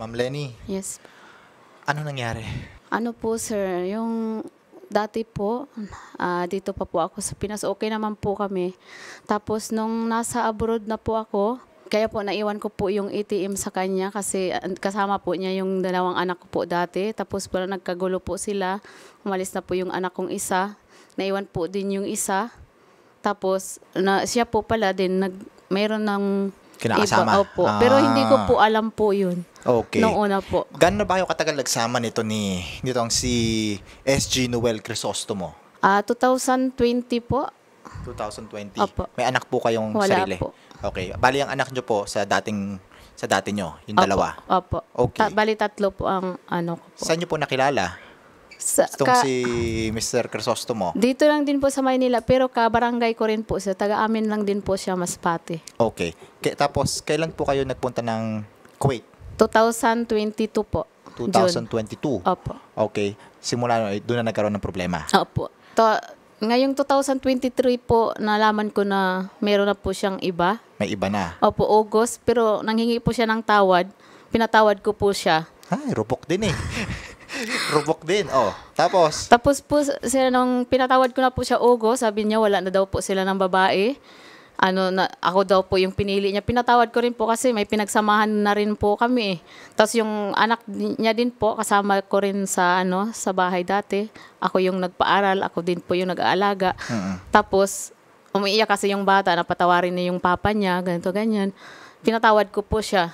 Ma'am Lenny, Yes. ano nangyari? Ano po sir, yung dati po, dito pa po ako sa Pinas, okay naman po kami. Tapos nung nasa abroad na po ako, kaya po naiwan ko po yung ATM sa kanya kasi kasama po niya yung dalawang anak ko po dati. Tapos po nagkagulo po sila, umalis na po yung anak kong isa, naiwan po din yung isa. Tapos siya po pala din, mayroon ng Kinakasama? iba, opo. Pero hindi ko po alam po yun. Okay. Noong una po. Gano'n ba kayo katagal nagsama nitong si SG Noel Crisostomo? 2020 po. 2020. Opo. May anak po kayong Wala sarili? po. Okay. Bali ang anak nyo po sa dati nyo, yung Opo, dalawa? Opo. Okay. Bali tatlo po ang ano ko po. Saan nyo po nakilala? Si Mr. Crisostomo? Dito lang din po sa Maynila, pero kabarangay ko rin po siya. Taga-amin lang din po siya, Masbate. Okay. Tapos, kailan po kayo nagpunta ng Kuwait? 2022 po. 2022? June. Opo. Okay. Simula doon na nagkaroon ng problema? Opo. Ngayong 2023 po, nalaman ko na meron na po siyang iba. May iba na? Opo, August. Pero nanghingi po siya ng tawad. Pinatawad ko po siya. Ay, rupok din eh. Rupok din. Oh, tapos? Tapos po, nung pinatawad ko na po siya August, sabi niya wala na daw po sila ng babae. Ako daw po yung pinili niya. Pinatawad ko rin po kasi may pinagsamahan na rin po kami. Tapos yung anak niya din po, kasama ko rin sa bahay dati. Ako yung nagpaaral, ako din po yung nag-aalaga. Tapos umiiyak kasi yung bata, napatawarin niya yung papa niya, ganito ganyan. Pinatawad ko po siya.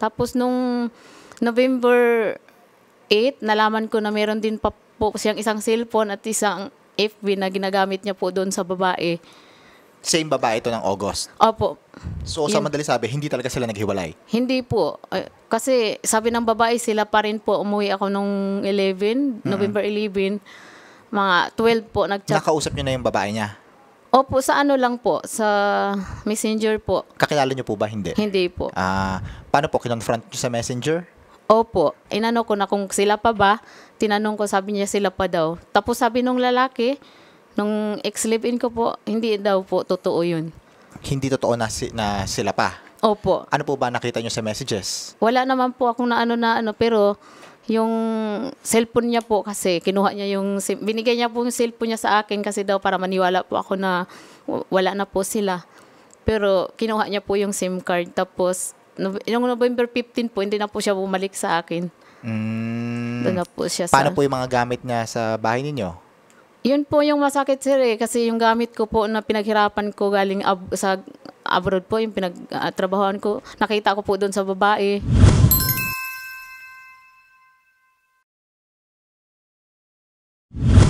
Tapos nung November 8, nalaman ko na meron din pa po siyang isang cellphone at isang FB na ginagamit niya po doon sa babae. Same babae ito ng August? Opo. So, sa madali sabi, hindi talaga sila naghiwalay? Hindi po. Kasi sabi ng babae, sila pa rin po. Umuwi ako nung November 11. Mga 12 po nag-chat. Nakausap niyo na yung babae niya? Opo, sa lang po. Sa Messenger po. Kakilala niyo po ba? Hindi? Hindi po. Paano po? Kinonfront niyo sa Messenger? Opo. Inano ko na kung sila pa ba. Tinanong ko, sabi niya sila pa daw. Tapos sabi nung lalaki, nung ex-live-in ko po, hindi daw po totoo yun. Hindi totoo na sila pa? Opo. Ano po ba nakita niyo sa messages? Wala naman po akong na pero yung cellphone niya po kasi, kinuha niya binigay niya po yung cellphone niya sa akin kasi daw para maniwala po ako na wala na po sila. Pero kinuha niya po yung SIM card. Tapos, yung November 15 po, hindi na po siya bumalik sa akin. Doon na po siya Paano po yung mga gamit niya sa bahay ninyo? Yun po yung masakit sir kasi yung gamit ko po na pinaghirapan ko galing sa abroad po, yung pinagtrabahoan ko, nakita ko po doon sa babae.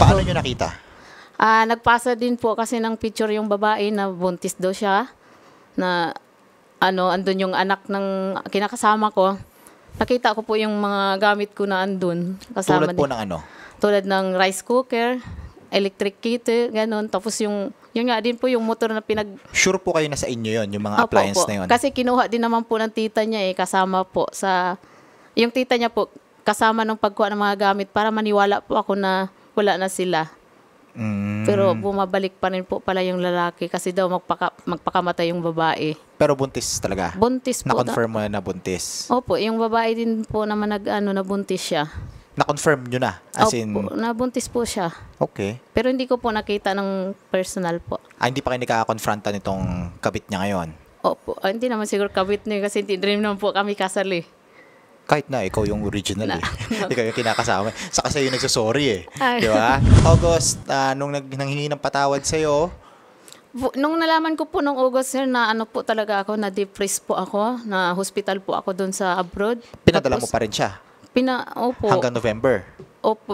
Paano nyo nakita? Nagpasa din po kasi ng picture yung babae na buntis daw siya, na andun yung anak ng kinakasama ko. Nakita ko po yung mga gamit ko na andun. Tulad po ng ano? Tulad ng rice cooker, electric kettle, ganun. Tapos yun nga din po yung motor na Sure po kayo na sa inyo yon yung mga appliance na yun? Kasi kinuha din naman po ng tita niya kasama po yung tita niya po, kasama ng pagkuha ng mga gamit para maniwala po ako na wala na sila. Pero bumabalik pa rin po pala yung lalaki kasi daw magpakamatay yung babae. Pero buntis talaga? Buntis po. Na-confirm mo na buntis? Opo, yung babae din po naman nabuntis siya. Na-confirm nyo na? Opo, nabuntis po siya. Okay. Pero hindi ko po nakita ng personal po. Hindi pa kayo nakaka-confronta nitong kabit niya ngayon? Opo, hindi naman siguro kabit niya kasi hindi rin naman po kami kasal Kahit na, ikaw yung original Ikaw yung kinakasama. Saka sa'yo nagsasorry Di ba? August, nung nanghingi ng patawad sa'yo, nung nalaman ko po nung August sir na po talaga ako, na-depress po ako, na hospital po ako doon sa abroad. Pinadala mo pa rin siya? Opo. Hanggang November? Opo,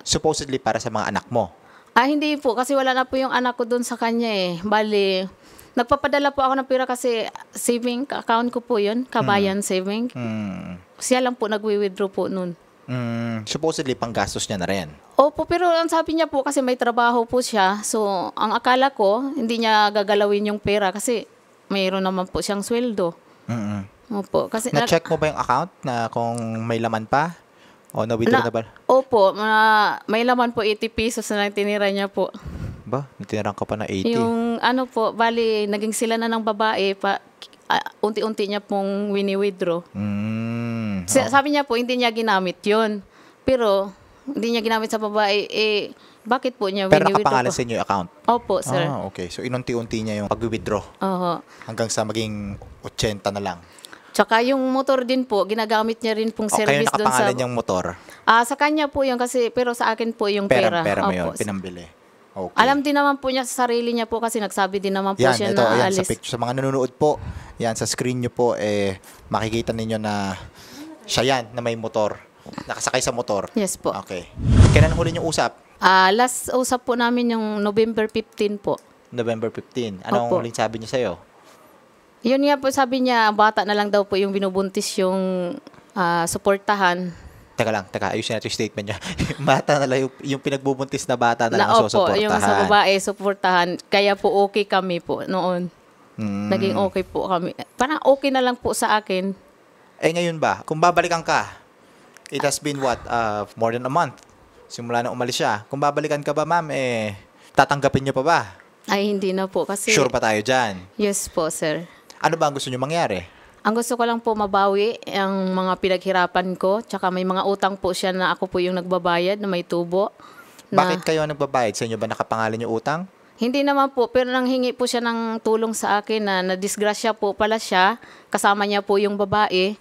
supposedly para sa mga anak mo? Hindi po, kasi wala na po yung anak ko doon sa kanya Bali, nagpapadala po ako ng pera kasi saving account ko po yun, Kabayan Saving. Siya lang po nagwi-withdraw po nun. Supposedly, panggastos niya na rin? Opo, pero ang sabi niya po kasi may trabaho po siya. So, ang akala ko, hindi niya gagalawin yung pera kasi mayroon naman po siyang sweldo. Opo, kasi na-check mo ba yung account na kung may laman pa? O na-withdraw na ba? Opo, may laman po 80 pesos na lang tinira niya po. Ba? Natinirang ka pa na 80? Yung po, bali, naging sila na ng babae, unti-unti niya pong wini-withdraw. Sabi niya po, hindi niya ginamit yun. Pero, hindi niya ginamit sa babae, bakit po niya Pero wini-withdraw nakapangalan po? sa inyo yung account? Opo, sir. Okay. So, inunti-unti niya yung pag-withdraw Oho. hanggang sa maging 80 na lang. Tsaka yung motor din po, ginagamit niya rin pong Kayo service doon sa... nakapangalan niyang motor? Sa kanya po yun kasi, pero sa akin po yung pera. Pera mo yun, Opo. pinambili. Okay. Alam din naman po niya sa sarili niya po kasi nagsabi din naman po Yan, siya ito, na ayan, alis. sa picture, sa mga nanonood po, yan, sa screen nyo po, makikita ninyo na siya yan, na may motor. Nakasakay sa motor. Yes po. Okay. Kailan huli nyo usap? Last usap po namin yung November 15 po. November 15. Anong Opo. huling sabi niya sa'yo? Yun nga po sabi niya, bata na lang daw po yung binubuntis yung suportahan. Teka, ayusin natin yung statement niya. Bata na lang, yung pinagbubuntis na bata na lang Opo, ang susuportahan. yung sa babae, suportahan. Kaya po okay kami po noon. Naging okay po kami. Parang okay na lang po sa akin. Ngayon ba, kung babalikan ka, it has been what, more than a month. Simula na umalis siya. Kung babalikan ka ba, ma'am, tatanggapin niyo pa ba? Ay, hindi na po kasi... Sure pa tayo dyan. Yes po, sir. Ano ba ang gusto niyo mangyari? Ang gusto ko lang po mabawi ang mga pinaghirapan ko. Tsaka may mga utang po siya na ako po yung nagbabayad na may tubo. Bakit kayo nagbabayad? Sa inyo ba nakapangalan yung utang? Hindi naman po, pero nanghingi po siya ng tulong sa akin na nadisgrasya po pala siya. Kasama niya po yung babae.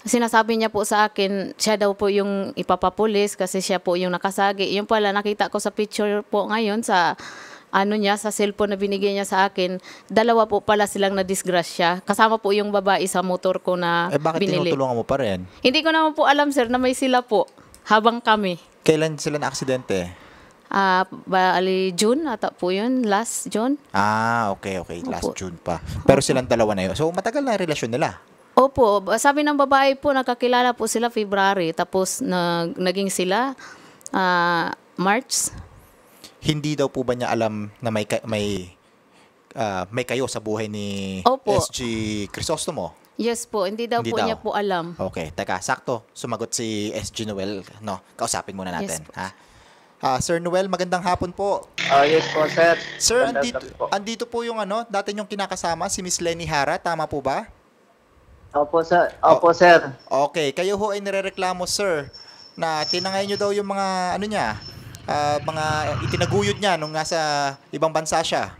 Sinasabi niya po sa akin, siya daw po yung ipapapulis kasi siya po yung nakasagi. Yung pala, nakita ko sa picture po ngayon sa sa cellphone na binigay niya sa akin, dalawa po pala silang nadisgrasya. Kasama po yung babae sa motor ko na Bakit binili. tinutulungan mo pa rin? Hindi ko naman po alam, sir, na may sila po habang kami. Kailan sila na-aksidente? Bali, June ata po yun. Last June. Okay. Last Opo. June pa. Pero silang dalawa na yun. So, matagal na ang relasyon nila. Opo. Sabi ng babae po, nakakilala po sila February. Tapos, naging sila March. Hindi daw po ba niya alam na may kayo sa buhay ni Opo. SG Crisostomo? Yes po. Hindi daw Hindi po daw. niya po alam. Okay, teka, sakto. Sumagot si SG Noel. No, kausapin muna natin. Yes po. Sir Noel, magandang hapon po. Yes po, sir. Sir, Magandang gabi po. andito po yung dati yung kinakasama, si Miss Lenny Hara. Tama po ba? Opo, sir. Opo, sir. Okay, kayo ho ay nirereklamo, sir, na tinangay nyo daw yung mga, mga itinaguyod niya nung nasa ibang bansa siya.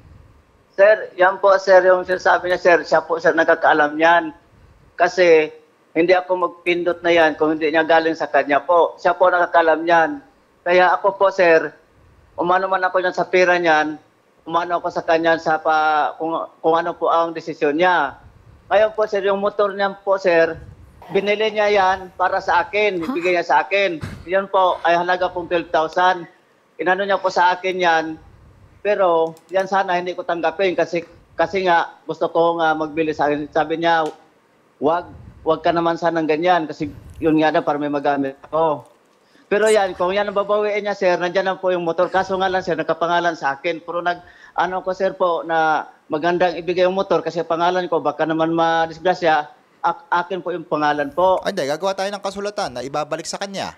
Sir, yan po, sir, yung sinasabi niya, sir, siya po, sir, nakakaalam yan. Kasi, hindi ako magpindot na yan kung hindi niya galing sa kanya po. Siya po nakakaalam yan. Kaya ako po, sir, umano man ako niyan sa pera niyan, umano ako sa kanya kung ano po ang desisyon niya. Ngayon po, sir, yung motor niya po, sir, binili niya yan para sa akin, ibigay niya sa akin. Yan po ay halaga pong 12,000. Inano niya po sa akin yan, pero yan sana hindi ko tanggapin kasi nga gusto ko nga magbili sa akin. Sabi niya, wag ka naman sanang ganyan kasi yun nga na para may magamit ako. Pero yan, kung yan ang babawiin niya, sir, nandiyan na po yung motor. Kaso nga lang, sir, nakapangalan sa akin. Pero ko, sir, po, na magandang ibigay yung motor kasi pangalan ko, baka naman madisgrasya, akin po yung pangalan po. Hindi, gagawa tayo ng kasulatan na ibabalik sa kanya.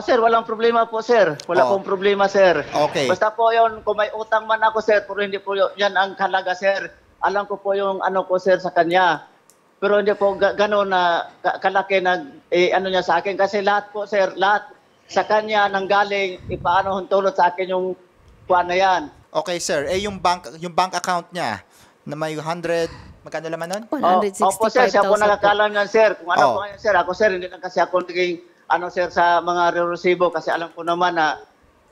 Sir, walang problema po, sir. Wala pong problema, sir. Okay. Basta po yun, kung may utang man ako, sir, pero hindi po yan ang halaga, sir. Alam ko po yung ko, sir, sa kanya. Pero hindi po gano'n na kalaki na niya sa akin. Kasi lahat po, sir, lahat sa kanya nanggaling, ipaano huntulot sa akin yung kuha na yan. Okay, sir. Yung bank account niya na may 100, magkano laman nun? Opo, sir, siya po 165,000 nakakalam yan, sir. Kung po yan, sir. Ako, sir, hindi lang kasi ako naging sir, sa mga resibo kasi alam ko naman na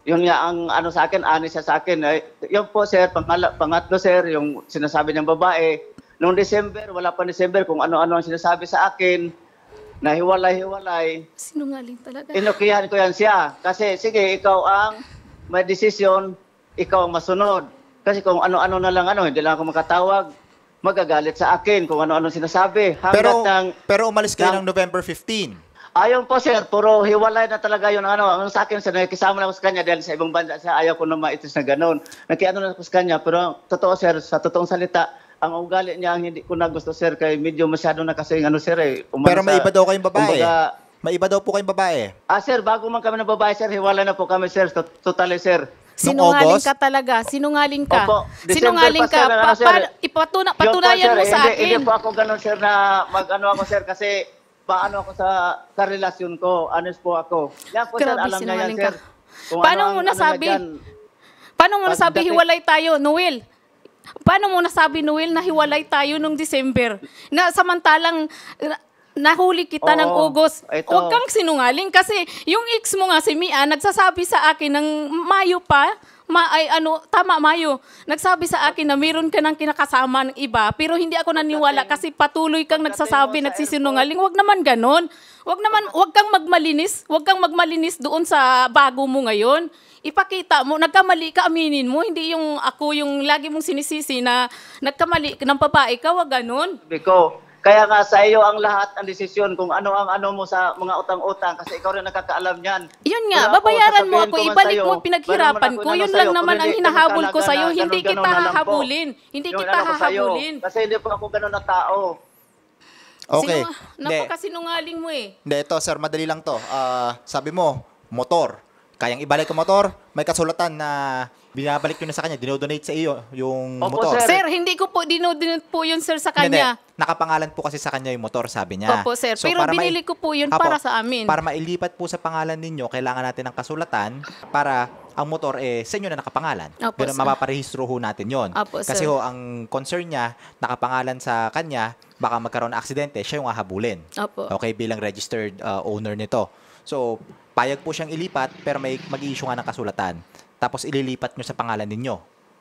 yun nga ang sa akin, siya sa akin. Yun po, sir, pangatlo, sir, yung sinasabi niyang babae. Noong December, wala pa December, kung ano-ano ang sinasabi sa akin, na hiwalay-hiwalay. Sinungaling talaga. Inukihan ko yan siya. Kasi, sige, ikaw ang may desisyon, ikaw ang masunod. Kasi kung ano-ano na lang, hindi lang ako makatawag, magagalit sa akin kung ano-ano sinasabi. Pero umalis kayo ng November 15. Ayun po, sir, puro hiwalay na talaga yun. Ang sa akin, sir, nakikisama na ako sa kanya dahil sa ibang banda, sa ayaw ko na maitis na gano'n. Nakiano na ako sa kanya, pero totoo, sir, sa totoong salita, ang ugali niya, ang hindi ko na gusto, sir, kay medyo masyado na kasi, sir, Pero may iba daw kayong babae. Kumbaga, may iba daw po kayong babae. Sir, bago man kami ng babae, sir, hiwalay na po kami, sir, totally, sir. Sinungaling ka talaga. Sinungaling ka. Opo, Sinungaling December ka. pa, sir, Patunayan mo sa akin. Hindi po ako gano'n, sir, na ako, sir, kasi paano ako sa karelasyon ko. Honest po ako. Yan po, sir, Grabe, alam niya yan, sinungaling sir. ka. Kung Paano ano mo ang- nasabi? niya dyan. Paano mo nasabi Pagdating- hiwalay tayo, Noel? Paano mo nasabi, Noel, na hiwalay tayo nung December? Na samantalang nahuli kita ng Oo, August. ito. Huwag kang sinungaling kasi yung ex mo nga si Mia, nagsasabi sa akin ng Mayo pa, Mayo. Nagsabi sa akin na meron ka ng kinakasama ng iba, pero hindi ako naniwala kasi patuloy kang nagsasabi, nagsisinungaling. Huwag naman ganon. Huwag kang magmalinis. Huwag kang magmalinis doon sa bago mo ngayon. Ipakita mo, nagkamali ka, aminin mo. Hindi yung ako yung lagi mong sinisisi na nagkamali ng babae ka, wag ganon. Biko, kaya nga sa iyo ang lahat ang desisyon kung ano ang ano mo sa mga utang-utang kasi ikaw rin nakakaalam niyan. Yun nga, Kaya babayaran mo sasabihin ako, ko man ibalik sa'yo, mo pinaghirapan meron ko. man ako Yun inano lang sa'yo, naman kung ang hindi hinahabol ko talaga sa'yo. na Hindi ganun-ganun kita na lang po. hahabulin. Hindi Yung kita inano ko sa'yo, hahabulin. kasi hindi po ako ganun na tao. Okay. Napakasinungaling mo eh. Hindi, ito, sir, madali lang to. Sabi mo, motor. Kayang ibalik ang motor, may kasulatan na binabalik nyo na sa kanya, dinodonate sa iyo yung Opo, motor. sir. Sir, hindi ko po dinudunod po yun, sir, sa Hindi, kanya. nakapangalan po kasi sa kanya yung motor, sabi niya. Opo, sir. Pero para binili ko po yun Apo, para sa amin. Para mailipat po sa pangalan ninyo, kailangan natin ng kasulatan para ang motor sa inyo na nakapangalan. Opo, Pero sir. mapaparehistro ho natin yon. Opo, Kasi sir. ang concern niya, nakapangalan sa kanya, baka magkaroon ng aksidente, siya yung hahabulin. Opo. Okay, bilang registered owner nito. So, payag po siyang ilipat, pero mag-i-issue nga ng kasulatan. Tapos ililipat nyo sa pangalan ninyo.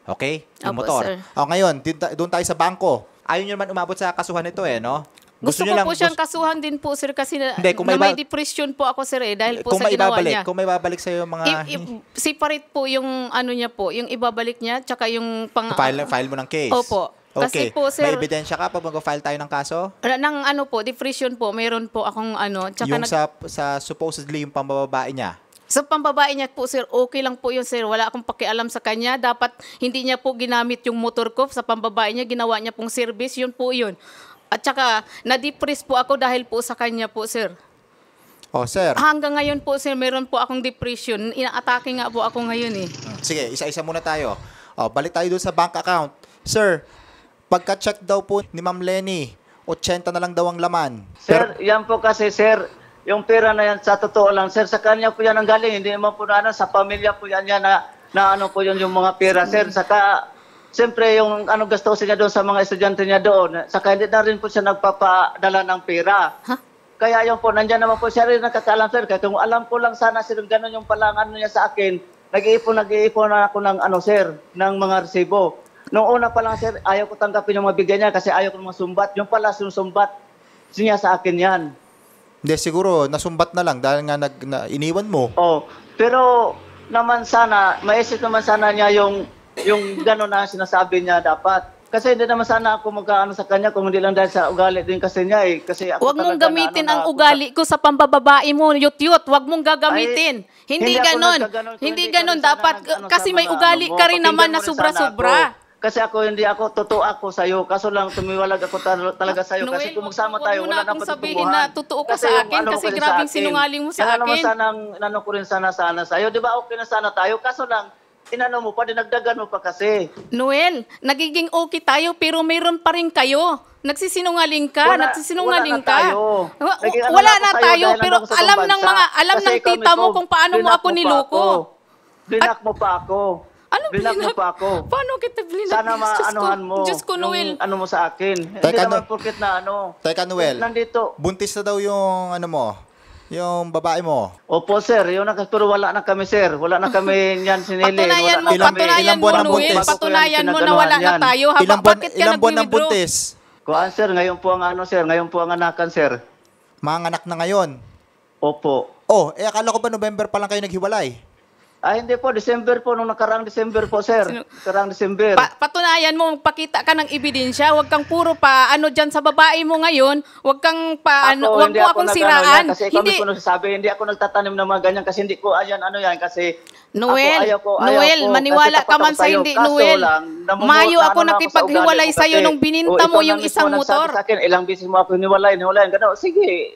Okay? Yung Opo, motor. sir. Ngayon, doon tayo sa bangko. Ayaw nyo naman umabot sa kasuhan nito no? Gusto ko nyo po siyang kasuhan din po, sir, kasi Hindi, kung may may ba- depression po ako, sir, dahil po kung sa may ginawa ibabalik, niya. kung may babalik sa mga Separate po yung ano niya po, yung ibabalik niya, tsaka yung file mo ng case. Opo. Kasi Okay. po, sir, May ebidensya ka pag mag-file tayo ng kaso? ng ano po, depression po, meron po akong ano, tsaka Yung sa supposedly yung pambababae niya. sa pambabae niya po, sir, okay lang po yun, sir. Wala akong pakialam sa kanya. Dapat hindi niya po ginamit yung motor ko. Sa pambabae niya, ginawa niya pong service. Yun po yun. At saka, na-depress po ako dahil po sa kanya po, sir. Oh, sir. Hanggang ngayon po, sir, meron po akong depression. Ina-atake nga po ako ngayon eh. Sige, isa-isa muna tayo. Balik tayo doon sa bank account. Sir, pagka-check daw po ni Ma'am Lenny, 80 na lang daw ang laman. Sir, yan po kasi, sir, yung pera na yan, sa totoo lang, sir, sa kanya po yan ang galing. Hindi naman po na ano, sa pamilya po yan na ano po yun yung mga pera, sir. Saka, siyempre, yung ano gastusin niya doon sa mga estudyante niya doon, saka hindi na rin po siya nagpapadala ng pera. Ha? Kaya yun po, nandyan naman po siya rin nakakaalam, sir. Kaya kung alam ko lang sana, sir, ganun yung palang ano niya sa akin, nag-iipon na ako ng ano, sir, ng mga resibo. Noong una pa lang, sir, ayaw ko tanggapin yung mga bigyan niya kasi ayaw ko masumbat. Yung pala, sinusumbat niya sa akin yan. Hindi, siguro, nasumbat na lang dahil nga iniwan mo. Oh, pero naman sana, maisip naman sana niya yung gano'n na sinasabi niya dapat. Kasi hindi naman sana ako magkaano sa kanya kung hindi lang dahil sa ugali din kasi niya eh. Kasi ako Huwag mong talaga gamitin na, ang ugali ko sa pambababae mo, yut-yut. Huwag mong gagamitin. Ay, hindi ako ganon. nagkaganon. Kung Hindi ka ganon. rin sana Dapat, nag-ano kasi sa may mga ugali ano mo, ka rin naman pakinggan na mo rin sana sobra-sobra. ako. Kasi hindi ako, totoo ako sa'yo. Kaso lang, tumiwalag ako talaga sa'yo. Kasi Noel, kung magsama huwag tayo, mo na wala na akong sabihin patutunguhan. na totoo ka Kasi sa yung akin, ano mo kasi sa grabing akin, sinungaling mo sa yan naman akin. sanang, inano ko rin sana sa'yo. Di ba okay na sana tayo? Kaso lang, inano mo pa, dinagdagan mo pa kasi. Noel, nagiging okay tayo pero mayroon pa rin kayo. Nagsisinungaling ka, nagsisinungaling wala na ka. tayo. Naging ano Wala na ako na sa'yo tayo, dahil pero nandun sa alam ibang ng bansa. mga, alam Kasi ng ikaw tita mo mismo, kung paano mo blinak ako niloko. Blinak mo pa ako. Anong Blinak mo pa ako. Paano kita blinak? Sana maanuhan mo. Diyos ko, Noel. Ano mo sa akin. Hindi Teka, naman no. porket na ano. Teka, Noel. Nandito. Buntis na daw yung yung babae mo. Opo, sir. Pero wala na kami, sir. Wala na kami niyan sinili. Patunayan mo, Wala na kami. patunayan ilang mo, buwan ang Noel. buntis? Patunayan mo na Pinag-anuhan wala na yan. tayo. Bakit ka Ilang buwan ang nag-withdraw? buntis? Kuhaan, sir. Ngayon po ang ano, sir. Ngayon po ang anakan, sir. Mga anak na ngayon. Opo. Akala ko ba November pa lang kayo naghiwalay? Hindi po. December po. Nung nakaraang December po, sir. Nakaraang December. Patunayan mo, pakita ka ng ebidensya. Huwag kang puro pa ano dyan sa babae mo ngayon. Huwag kang huwag hindi mo ako akong nag-ano siraan. yan, kasi ikaw mismo nagsasabi, hindi ako nagtatanim ng mga ganyan kasi hindi ko ayan ano yan kasi Noel, ako, Noel, ko, maniwala kasi ka man tapat sa ako hindi, sa'yo. Kaso Noel. lang, Mayo ako na nakipaghiwalay sa ugali sa'yo kasi, nung bininta mo yung isang motor. Sa akin, ilang beses mo ako hiniwalay, gano'n. Sige,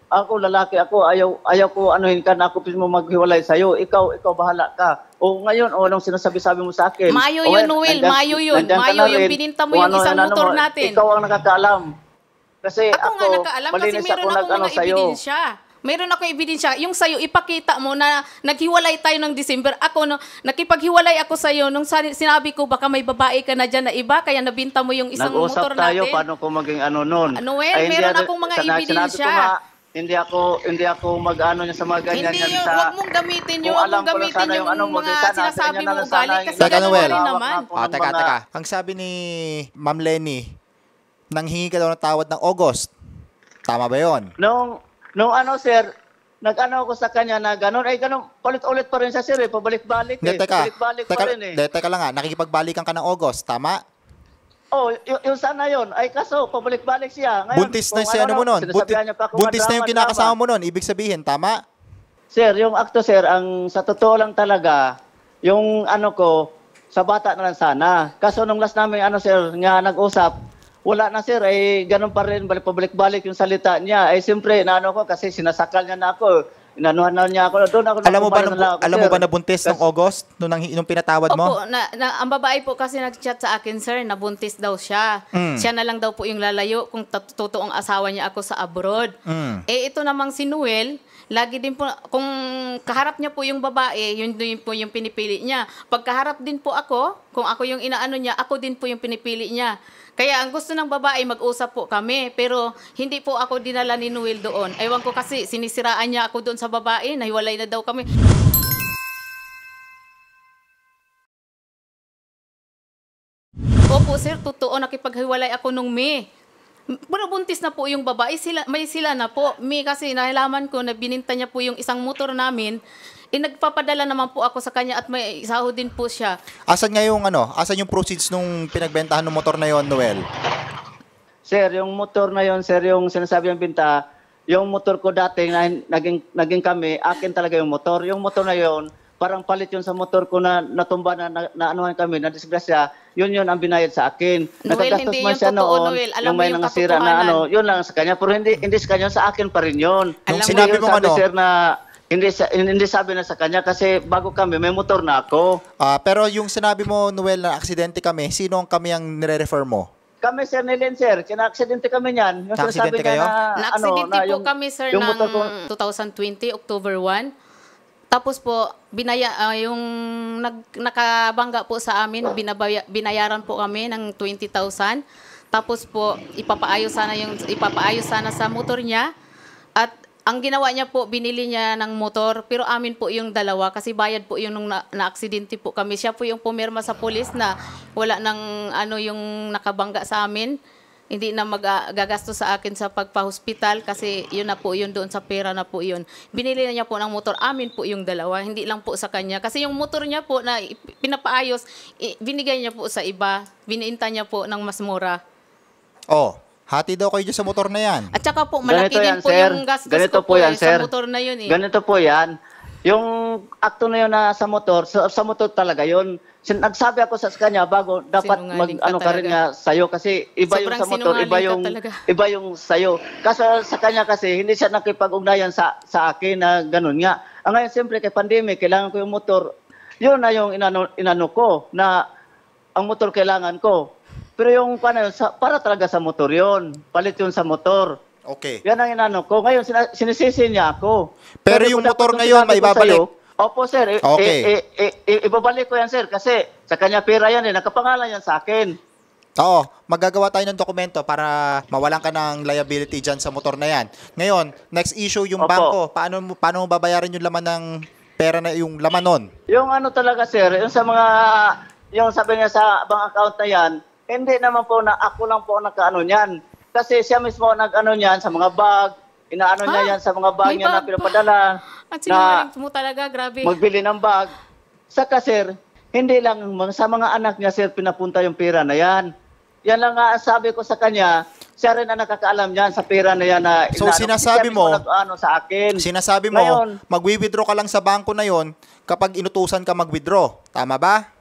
ako lalaki ako, ayaw ko anuhin ka na ako mismo maghiwalay sa'yo. Ikaw bahala ka. O ngayon, anong sinasabi-sabi mo sa akin? Mayo O, yun, ngayon, Noel, nandyan- mayo yun. nandyan ka Mayo na yung rin. bininta mo Kung yung isang ano motor mo, natin. Ikaw ang nakakaalam. Kasi Ako nga nakaalam kasi malinis meron ako akong nag-ano mga sa'yo. ebidensya. Meron ako ebidensya. Yung sa'yo, ipakita mo na naghiwalay tayo ng December. Ako, no, nakipaghiwalay ako sa'yo nung sinabi ko baka may babae ka na dyan na iba, kaya nabinta mo yung isang Nag-usap motor tayo natin. paano ko maging ano nun. Noel, Ay, hindi meron ano- akong mga sinabi ebidensya. ko nga, hindi ako mag-ano niya sa mga ganyan Hindi yan yun, sa... huwag mong gamitin yun. Kung Huwag alam mong ko lang gamitin sana yung yung ano mo, mga sana, sinasabi ganyan mo na lang ugali. sana. Kasi Teka, ganun Noel. rin naman. Hawak na ako ng Teka, mga- teka. Ang sabi ni Ma'am Lenny, nanghingi ka daw ng tawad ng August. Tama ba yon? Nung ano, sir, nag-ano ako sa kanya na gano'n, ay gano'n, ulit-ulit pa rin siya, sir, eh, pabalik-balik Hindi, eh. teka. Pabalik-balik pa Teka, rin eh. teka lang nga, nakikipagbalikan ka ng August, tama? Oh, yung sana yun. Ay kaso, pabalik-balik siya. Ngayon, Buntis na kung si ano mo nun. sinasabihan niya pa ako Buntis na yung drama-drama. kinakasama mo nun. Ibig sabihin, tama? Sir, yung akto, sir, ang sa totoo lang talaga, yung ano ko, sa bata na lang sana. Kaso nung last namin, ano, sir, nga nag-usap, wala na, sir, ay ganun pa rin, pabalik-balik yung salita niya. Ay, siyempre, naano ko, kasi sinasakal niya na ako. Inanuhan na niya ako. Doon ako Alam mo ba, nakumpara na lang ako, alam mo sir. ba na buntis ng August nung pinatawad mo? Opo, ang babae po kasi nag-chat sa akin, sir, nabuntis daw siya. Siya na lang daw po yung lalayo kung totoong asawa niya ako sa abroad. Eh, ito namang si Noel, lagi din po, kung kaharap niya po yung babae, yun din po yung pinipili niya. Pag kaharap din po ako, kung ako yung inaano niya, ako din po yung pinipili niya. Kaya ang gusto ng babae, mag-usap po kami. Pero hindi po ako dinala ni Noel doon. Ewan ko kasi, sinisiraan niya ako doon sa babae, nahiwalay na daw kami. Opo, sir, totoo, nakipaghiwalay ako nung May. Pero buntis na po yung babae, may sila na po. May kasi nalaman ko na bininta niya po yung isang motor namin. Nagpapadala naman po ako sa kanya at may sahod din po siya. Asan yung proceeds nung pinagbentahan ng motor na yon, Noel? Sir, yung motor na yon, sir, yung sinasabi ng binta, yung motor ko dati na naging kami, akin talaga yung motor. Yung motor na yon, parang palit yun sa motor ko na natumba na anuhan kami, na disgrasya, yun ang binayad sa akin. Noel, Nakagastos hindi man yun siya totoo, noon, Noel. Alam yung mo may yung nangasira na katotohanan. yun lang sa kanya, pero hindi sa kanya, sa akin pa rin yun. Nung Alam mo sinabi Yun mo sabi, ano, sir, na hindi sabi na sa kanya kasi bago kami, may motor na ako. pero yung sinabi mo, Noel, na aksidente kami, sino ang kami ang nire-refer mo? Kami, sir, Nilin, sir, kina-aksidente kami niyan. Yung Na-aksidente sinasabi niya kayo? Na-aksidente po yung- kami, sir, yung ng motor ko, 2020, October 1. Tapos po, yung nakabangga po sa amin, binayaran po kami ng 20,000. Tapos po, ipapaayos sana sa motor niya. At ang ginawa niya po, binili niya ng motor, pero amin po yung dalawa kasi bayad po yung nung na-aksidente po kami. Siya po yung pumirma sa pulis na wala nang yung nakabangga sa amin. Hindi na magagastos sa akin sa pagpa-hospital kasi yun na po yun doon sa pera na po yun. Binili na niya po ng motor, amin po yung dalawa, hindi lang po sa kanya. Kasi yung motor niya po na pinapaayos, binigay niya po sa iba, bininta niya po ng mas mura. Oh, hati daw kayo dyan sa motor na yan. At saka po, malaki Ganito din yan, po sir. yung gastos Ganito ko po po yan, sa sir. motor na yun eh. Ganito po yan. Yung akto na yun na sa motor, sa motor talaga yun. Nagsabi ako sa kanya bago dapat Sinungaling ka mag-ano ka rin talaga. nga sa'yo kasi iba yung Sobrang sa motor, sinungaling ka talaga. iba yung sa'yo. Kaso sa kanya kasi hindi siya nakipag-ugnayan sa akin na ganun nga. Ang ngayon siyempre kay pandemic, kailangan ko yung motor. Yun na yung inano ko na ang motor kailangan ko. Pero yung para talaga sa motor yun. Palit yun sa motor. Okay. Yan ang inano ko. Ngayon, sinisisi niya ako. Pero Sabi yung ko, motor dapat ngayon, sinabi may ko babalik? sa'yo, opo, sir. Okay. Ibabalik ko yan, sir. Kasi sa kanya pera yan eh. Nakapangalan yan sa akin. Oo, magagawa tayo ng dokumento para mawalan ka ng liability dyan sa motor na yan. Ngayon, next issue yung Opo. bangko. Paano mo babayaran yung laman ng pera na yung laman nun? Yung ano talaga, sir, yung sa mga, yung sabi niya sa bank account na yan, hindi naman po na ako lang po nakaano niyan. Kasi siya mismo nag-ano niyan sa mga bag, inaano niya yan sa mga bag May niya na bag pa. pinapadala. At sinungaling mo talaga, grabe. Magbili ng bag. Saka sir, hindi lang sa mga anak niya sir pinapunta yung pera na yan. Yan lang nga ang sabi ko sa kanya, siya rin ang nakakaalam niyan sa pera na yan na So, sinasabi mo, sa akin. Sinasabi mo, Ngayon, mag-withdraw ka lang sa bangko na yon kapag inutusan ka mag-withdraw. Tama ba?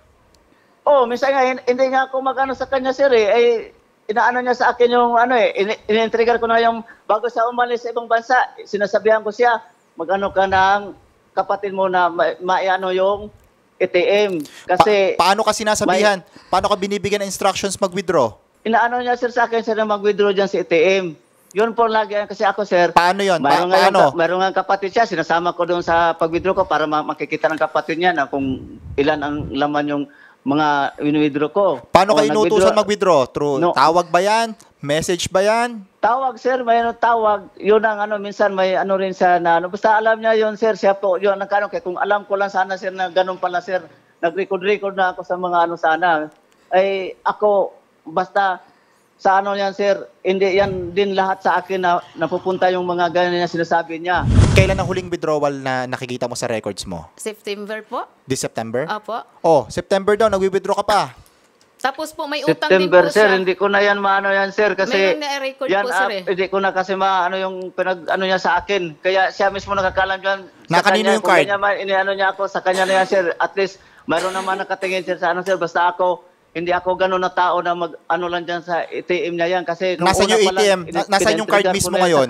minsan nga hindi nga ako magano sa kanya sir eh. Ay, inaano niya sa akin yung in-trigger ko na yung bago sa umalis sa ibang bansa, sinasabihan ko siya, magano ka ng kapatid mo na maiano yung ATM. Kasi Paano ka sinasabihan? Paano ka binibigyan ng instructions mag-withdraw? inaano niya sir sa akin sir na mag-withdraw dyan sa ATM. Yun po lagi kasi ako, sir. Paano yun? Mayroon Paano? nga kapatid siya, sinasama ko doon sa pag-withdraw ko para makikita ng kapatid niya na kung ilan ang laman yung mga withdraw ko. Paano O, kayo inutusan mag-withdraw? Through No. tawag ba yan? Message ba yan? Tawag, sir, may tawag. Yun ang minsan may rin siya na basta alam niya yun, sir, siya po, yun ang kaya kung alam ko lang sana, sir, na ganun pala, sir, nag-record na ako sa mga sana. Ay, ako, basta, sa yan, sir, hindi yan din lahat sa akin na napupunta yung mga ganyan na sinasabi niya. Kailan ang huling withdrawal na nakikita mo sa records mo? September po. This September? Opo. Oh, September daw, nag-withdraw ka pa. Tapos po may utang din September, po sir, siya. hindi ko na yan yan, sir, kasi Meron na i-record po, sir, eh. hindi ko na kasi yung niya sa akin. Kaya siya mismo nakakalam dyan. Na kanino yung card? Kung iniano niya ako, sa kanya na yan, sir. At least, mayroon naman nakatingin, sir, sa sir. Basta hindi ako gano'n na tao na lang dyan sa ATM niya yan. Kasi Nasaan yung ATM? Nasaan yung card mismo ngayon?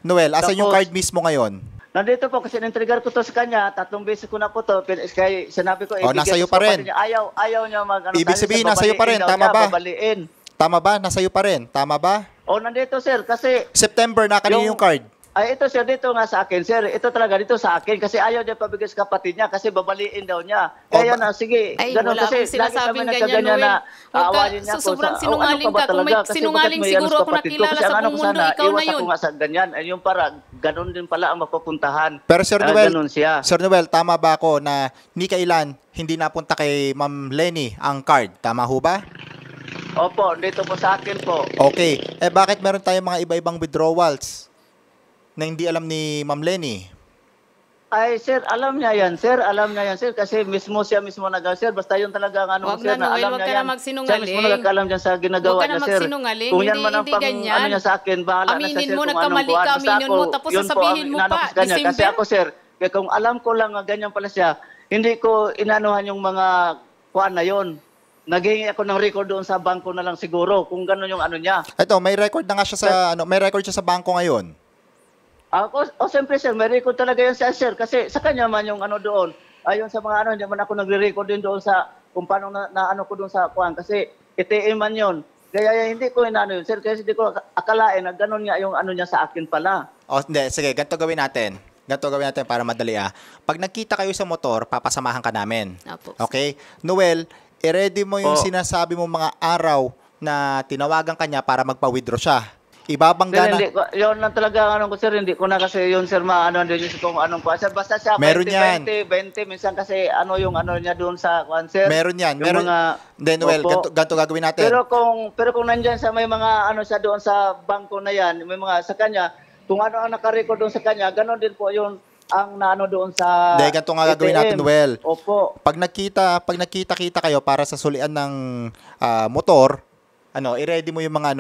Noel, asan yung card mismo ngayon? Nandito po kasi na-trigger ko to sa kanya. 3 beses ko na po to. Kaya sinabi ko, nasa'yo pa rin. Ayaw niya Ibig sabihin, nasa'yo pa rin. Tama ba? Babaliin. Tama ba? Nasa'yo pa rin. Tama ba? Nandito, sir. Kasi September na kanino yung card? ay, ito, sir, dito nga sa akin, sir. Ito talaga dito sa akin kasi ayaw niya pabigay sa kapatid niya kasi babaliin daw niya. Kaya sige, Ay, ganun wala kasi. akong sinasabing lagi kami ganyan, nagkaganyan Noel. na Huwag ka, aawanin niya sobrang ako sinungaling ka. Kung may sinungaling siguro ako nakilala sa buong mundo, ikaw na yun. Iwas ako nga sa ganyan. Ay, yung para, ganun din pala ang mapupuntahan. Pero Sir Noel, ganun siya. Sir Noel, tama ba ako na ni kailan hindi napunta kay Ma'am Lenny ang card? Tama ho ba? Opo, dito po sa akin po. Okay. Bakit meron tayong mga iba-ibang withdrawals na hindi alam ni Ma'am Lenny? Ay, sir, alam niya yan, sir. Alam niya yan, sir. Kasi siya mismo sir. Basta yun talaga ang Wag sir, na, na Noel, alam wag niya ka na yan. magsinungaling. Siya mismo nagkakalam dyan sa ginagawa Wag ka na niya, sir. magsinungaling. Kung yan Hindi- man ang hindi ganyan. niya sa akin, bahala na Aminin siya, sir, mo, kung nagkamali anong ka, kuwan. Basta aminin mo, ako, tapos yun po sasabihin ang mo inano pa, ko sa kanya. Kasi December. ako, sir, kaya kung alam ko lang na ganyan pala siya, hindi ko inanuhan yung mga kuwan na yun. Naghingi ako ng record doon sa bangko na lang siguro, kung gano'n yung niya. Ito, may record na nga siya sa may record siya sa bangko ngayon. Siyempre, sir, may record talaga yan siya, sir. Kasi sa kanya man yung doon. Ayon sa mga hindi man ako nagre-record din doon sa kung paano na ko doon sa kuwan. Kasi ATM man yun. Kaya hindi ko yun, sir. Kasi hindi ko akalain na gano'n nga yung niya sa akin pala. Hindi. Sige, ganito gawin natin. Para madali Pag nagkita kayo sa motor, papasamahan ka namin. Opo. Okay? Noel, i-ready mo yung Oo. sinasabi mo mga araw na tinawagan ka niya para magpa-withdraw siya. Ibabangga Sir, na. hindi ko, yun lang talaga ko, sir. Hindi ko na kasi yun, sir, din kung anong kuwan. Sir, basta siya, Meron 20, yan. 20, minsan kasi yung niya doon sa kuwan, sir. Meron yan. Yung Meron. Then, Noel, Opo. ganito gagawin natin. Pero kung nandiyan sa may mga siya doon sa bangko na yan, may mga sa kanya, kung ano ang naka-record doon sa kanya, gano'n din po yung ang doon sa Hindi, ganito nga gagawin natin, ATM. Noel. Opo. Pag nakita kayo para sa sulian ng motor, i-ready mo yung mga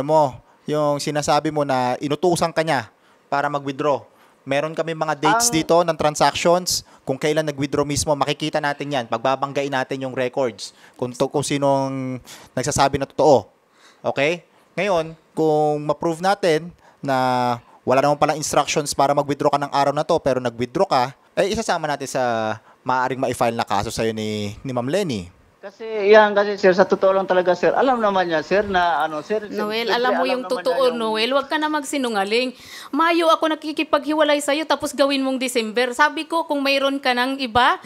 yung sinasabi mo na inutusan ka niya para mag-withdraw. Meron kami mga dates dito ng transactions. Kung kailan nag-withdraw mismo, makikita natin yan. Pagbabanggain natin yung records. Kung sinong nagsasabi na totoo. Okay? Ngayon, kung ma-prove natin na wala naman palang instructions para mag-withdraw ka ng araw na to, pero nag-withdraw ka, isasama natin sa maaaring ma-file na kaso sa'yo ni Ma'am Lenny. Kasi sir, sa totoo lang talaga, sir. Alam naman niya, sir, na sir. Noel, siyempre, alam mo yung naman totoo, niya yung- Noel. Huwag ka na magsinungaling. Mayo ako nakikipaghiwalay sa'yo tapos gawin mong December. Sabi ko, kung mayroon ka ng iba,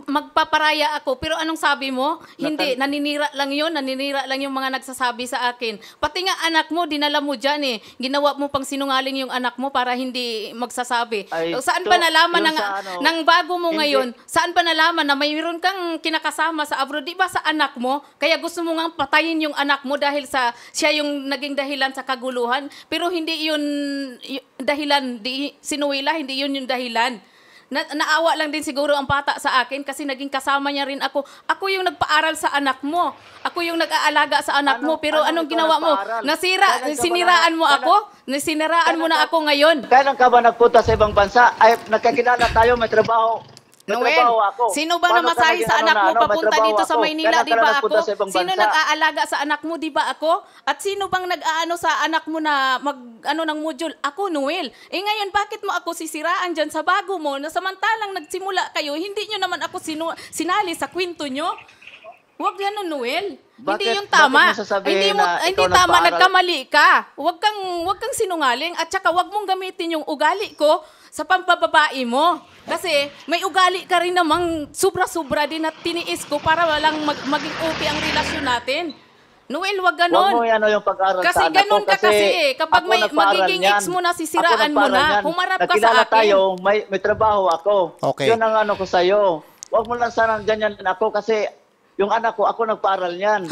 magpaparaya ako. Pero anong sabi mo? Hindi, naninira lang yung mga nagsasabi sa akin. Pati nga anak mo, dinala mo dyan eh. Ginawa mo pang sinungaling yung anak mo para hindi magsasabi. Ay, Saan pa nalaman yung sa ng bago mo hindi. ngayon? Saan pa nalaman na mayroon kang kinakasama sa abroad? Di ba sa anak mo? Kaya gusto mo nga patayin yung anak mo dahil siya yung naging dahilan sa kaguluhan. Pero hindi yun dahilan, si Noela, hindi yun yung dahilan. Naawa lang din siguro ang bata sa akin kasi naging kasama niya rin ako. Ako yung nagpaaral sa anak mo. Ako yung nag-aalaga sa anak mo. Pero anong ginawa mo? Siniraan mo ako? Siniraan mo na ako ngayon. Kailan ka ba nagpunta sa ibang bansa? Ay, nagkakilala tayo, may trabaho. May Noel, trabaho ako. sino bang Paano namasahe ka sa naging anak mo may papunta trabaho dito sa ako? Maynila, Kailan di ka ba nagpunta ako? sa ibang Sino bansa? nag-aalaga sa anak mo, di ba ako? At sino bang nag-aano sa anak mo na ng module? Ako, Noel. Ngayon, bakit mo ako sisiraan dyan sa bago mo na samantalang nagsimula kayo, hindi nyo naman ako sinali sa kwento nyo? Huwag ganun, Noel. Hindi Bakit- yung tama. bakit mo sasabihin na hindi ikaw tama, nagpaaral? nagkamali ka. Huwag kang sinungaling at saka huwag mong gamitin yung ugali ko sa pampababae mo. Kasi may ugali ka rin namang sobra-sobra din at tiniis ko para walang maging okay ang relasyon natin. Noel, huwag Huwag mo ganon. yan yung pag-aaral Kasi sa anak ko. ganun ka kasi eh. Kapag ako may nagpaaral magiging niyan. ex mo na, Ako sisiraan mo nagpaaral na. niyan. Humarap ka Nagkilala sa akin. tayo, may trabaho ako. Okay. Yun ang ano ko sa'yo. Huwag mo lang sana ganyan din ako kasi yung anak ko, ako nagpaaral niyan.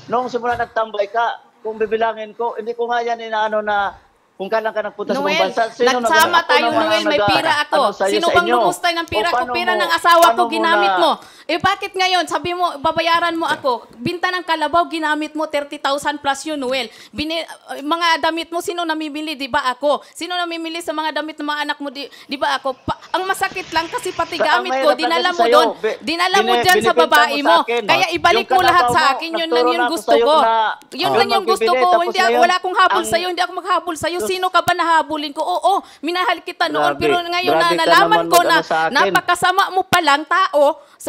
Noong simula nagtambay ka, kung bibilangin ko, hindi ko nga yan inaano na kung kailan ka nagpunta sa ibang Noel, bansa. nagsama ako tayo, naman Noel, ang may pira ako. ano sa'yo, Sino sa bang inyo? lumustay ng pira O, ko? paano Pira mo- ng asawa ko, paano mo ginamit na- mo. Eh bakit ngayon? Sabi mo, babayaran mo ako. Binta ng kalabaw, ginamit mo, 30,000 plus yun, Noel. Mga damit mo, sino namimili? Di ba ako? Sino namimili sa mga damit ng mga anak mo? Di ba ako? Ang masakit lang kasi pati Ang gamit ko, mahirap lang dinala kasi mo sa'yo. doon. Dinala mo dyan sa Binibenta babae mo mo. sa akin. Kaya ibalik Yung mo lahat kalabaw sa mo, akin. Yun lang nagturo yung na ako gusto sa'yo ko. na Yun ako lang yung gusto magbibili, ko. tapos Hindi, ngayon, wala akong habol ang- sa'yo. Hindi ako maghabol sa'yo. Sino ka ba nahabulin ko? Oo, minahal kita noon. Grabe. Pero ngayon na Grabe ka nalaman naman ko na mag-ano sa akin. napakasama mo palang tao.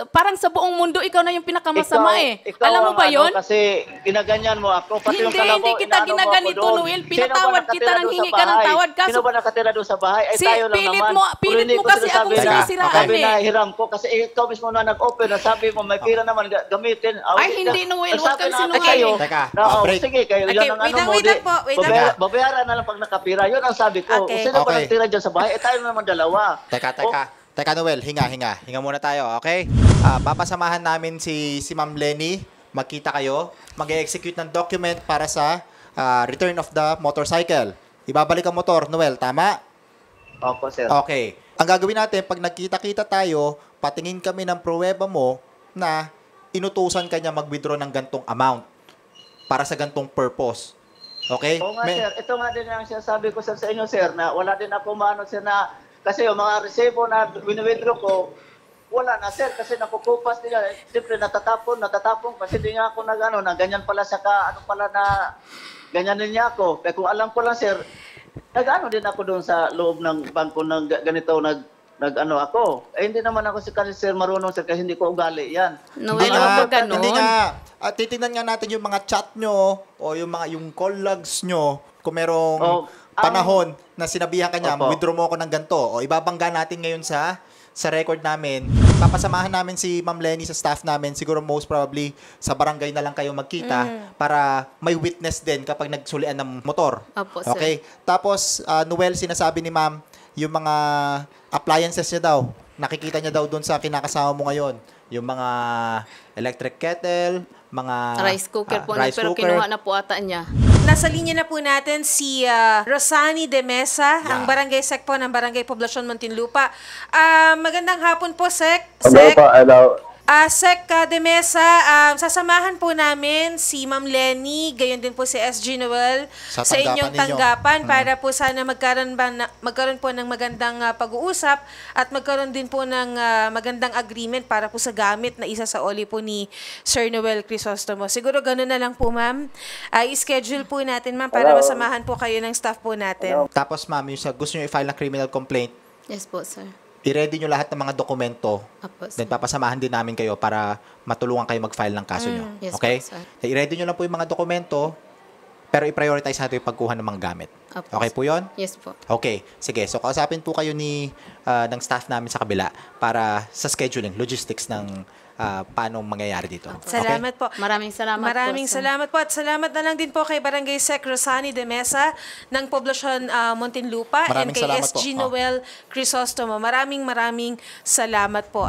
Parang sa buong mundo, ikaw na yung pinakamasama Alam mo ang ba yun? Kasi ginaganyan mo ako. Pati yung Hindi, kalabaw, hindi kita inaano mo ako ginaganito, doon. Noel. Sino Pinatawad ba kita nakatira nang doon hingi sa ka ng bahay? tawad. Kaso- Sino ba nakatira doon sa bahay? Ay, Si- tayo lang pilit naman. mo- Pero pilit hindi mo ko kasi sinasabi akong na- sinisiraan Sabi eh. na hiram ko kasi ikaw mismo na nag-open na sabi mo may pira naman gamitin. Ay, hindi, Noel. Huwag kang sinungaling. Teka, break. break. Sige, kayo Okay, yan ang wait ano lang, mo. wait lang po, wait lang po. Babayaran na lang pag nakapira. Yun ang sabi ko. Okay. Sino ba Okay. nagtira dyan sa bahay? Eh, tayo naman dalawa. Teka, Noel, hinga muna tayo, okay? Papasamahan namin si Ma'am Lenny, magkita kayo, mag-execute ng document para sa return of the motorcycle. Ibabalik ang motor, Noel, tama? Opo, sir. Okay. Ang gagawin natin, pag nagkita-kita tayo, patingin kami ng pruweba mo na inutusan ka niya mag-withdraw ng gantong amount para sa gantong purpose. Okay? Oo nga, sir. Ito nga din ang sinasabi ko sir, sa inyo, sir, na wala din ako maano, sir, na kasi yung mga resibo na wini-withdraw ko, wala na, sir, kasi nakukupas nila. Siyempre, natatapon kasi hindi nga ako na ganyan pala ganyan din niya ako. Kaya kung alam ko lang, sir, din ako doon sa loob ng bangko ng ganito, nag-ano ako. Eh, hindi naman ako kasi sir marunong, sir, kasi hindi ko ugali yan. Noel, huwag ganon. Hindi nga. Titingnan nga natin yung mga chat nyo o yung call logs nyo kung merong panahon na sinabihan ka niya, Opo. withdraw mo ako ng ganito. O ibabangga natin ngayon sa record namin. Papasamahan namin si Ma'am Lenny sa staff namin. Siguro most probably sa barangay na lang kayo magkita para may witness din kapag nagsulian ng motor. Opo, sir. Okay? Tapos, Noel, sinasabi ni Ma'am, yung mga appliances niya daw, nakikita niya daw doon sa kinakasama mo ngayon. Yung mga electric kettle, mga Rice cooker po, rice pero cooker. kinuha na po ata niya. Nasa linya na po natin si Rosani de Mesa, ang barangay sec po ng Barangay Poblacion Muntinlupa. Magandang hapon po, Sec. Hello po, hello. Sec de Mesa, sasamahan po namin si Ma'am Lenny, gayon din po si SG Noel Sa sa inyong tanggapan ninyo. tanggapan para po sana magkaroon po ng magandang pag-uusap at magkaroon din po ng magandang agreement para po sa gamit na isa sa oli po ni Sir Noel Crisostomo. Siguro gano'n na lang po, ma'am. I-schedule po natin, ma'am, para masamahan po kayo ng staff po natin. Tapos, Ma'am, yung gusto nyo i-file ng criminal complaint, Yes po, sir. i-ready nyo lahat ng mga dokumento. Opo, Then, sir. papasamahan din namin kayo para matulungan kayo mag-file ng kaso nyo. Yes Okay? po, sir. I-ready nyo lang po yung mga dokumento, pero i-prioritize natin yung pagkuha ng mga gamit. Opo, Okay sir. po yun? Yes po. Okay. Sige. So, kausapin po kayo ng staff namin sa kabila para sa scheduling, logistics ng paano mangyayari dito. Salamat po. Maraming salamat Maraming po, sir. salamat po. At salamat na lang din po kay Barangay Sec Rosani de Mesa ng Poblacion Muntinlupa and Maraming kay salamat SG po. Noel Crisostomo. Maraming salamat po.